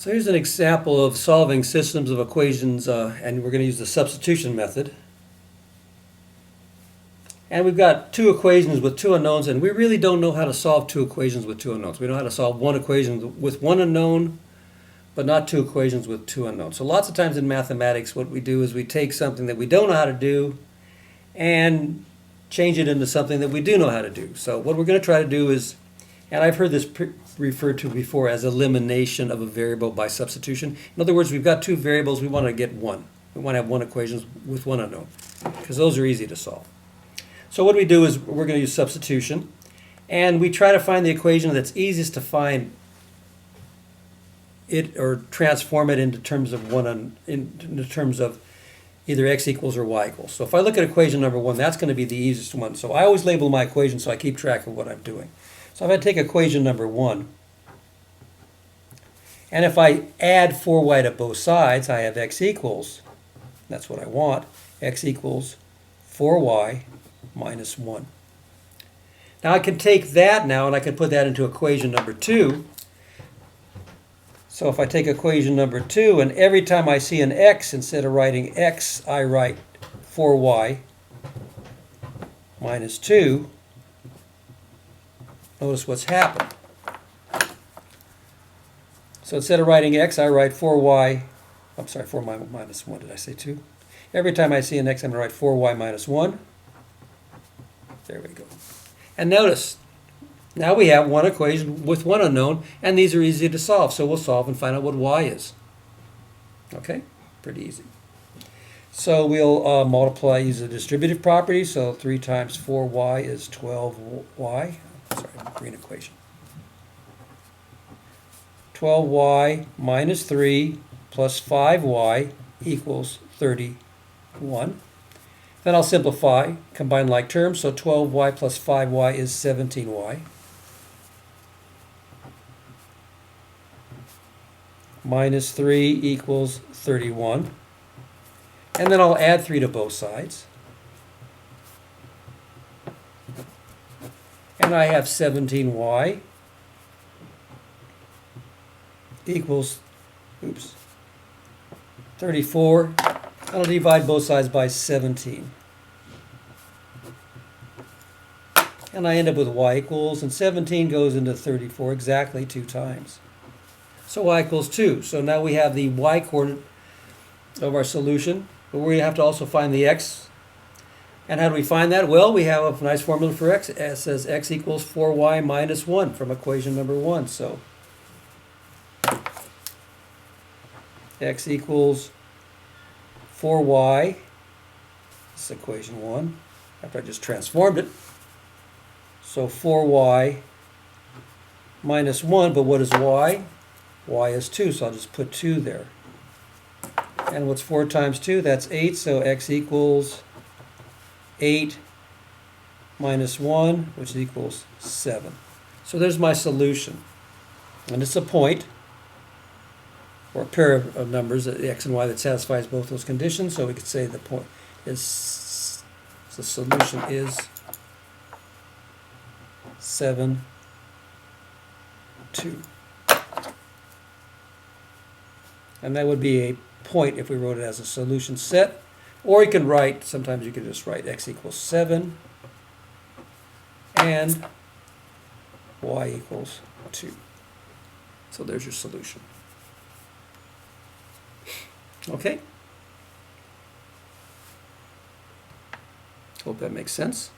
So here's an example of solving systems of equations, and we're going to use the substitution method. And we've got two equations with two unknowns, and we really don't know how to solve two equations with two unknowns. We know how to solve one equation with one unknown, but not two equations with two unknowns. So lots of times in mathematics, what we do is we take something that we don't know how to do and change it into something that we do know how to do. So what we're going to try to do is, and I've heard this referred to before as elimination of a variable by substitution. In other words, we've got two variables, we want to get one. We want to have one equation with one unknown, because those are easy to solve. So what we do is we're going to use substitution, and we try to find the equation that's easiest to find it or transform it into terms of into terms of either x equals or y equals. So if I look at equation number 1, that's going to be the easiest one. So I always label my equation so I keep track of what I'm doing. So if I take equation number 1, and if I add 4y to both sides, I have x equals, that's what I want, x equals 4y minus 1. Now I can take that now and I can put that into equation number 2. So if I take equation number 2, and every time I see an x, instead of writing x, I write 4y minus 2, notice what's happened. So instead of writing x, I write 4y, I'm sorry, 4y minus 1, did I say 2? Every time I see an x, I'm going to write 4y minus 1. There we go. And notice, now we have one equation with one unknown, and these are easy to solve. So we'll solve and find out what y is. Okay? Pretty easy. So we'll multiply, use the distributive property. So 3 times 4y is 12y. Sorry, green equation. 12y minus 3 plus 5y equals 31. Then I'll simplify, combine like terms, so 12y plus 5y is 17y. Minus 3 equals 31. And then I'll add 3 to both sides. And I have 17y equals, 34. I'll divide both sides by 17. And I end up with y equals, and 17 goes into 34 exactly 2 times. So y equals 2. So now we have the y coordinate of our solution, but we have to also find the x. And how do we find that? Well, we have a nice formula for x. It says x equals 4y minus 1 from equation number 1. So x equals 4y, this is equation 1, after I just transformed it. So 4y minus 1, but what is y? Y is 2, so I'll just put 2 there. And what's 4 times 2? That's 8, so x equals 8 minus 1, which equals 7. So there's my solution. And it's a point, or a pair of numbers, the x and y, that satisfies both those conditions. So we could say the point is, the solution is 7, 2. And that would be a point if we wrote it as a solution set. Or you can write, sometimes you can just write x equals 7 and y equals 2. So there's your solution. Okay? Hope that makes sense.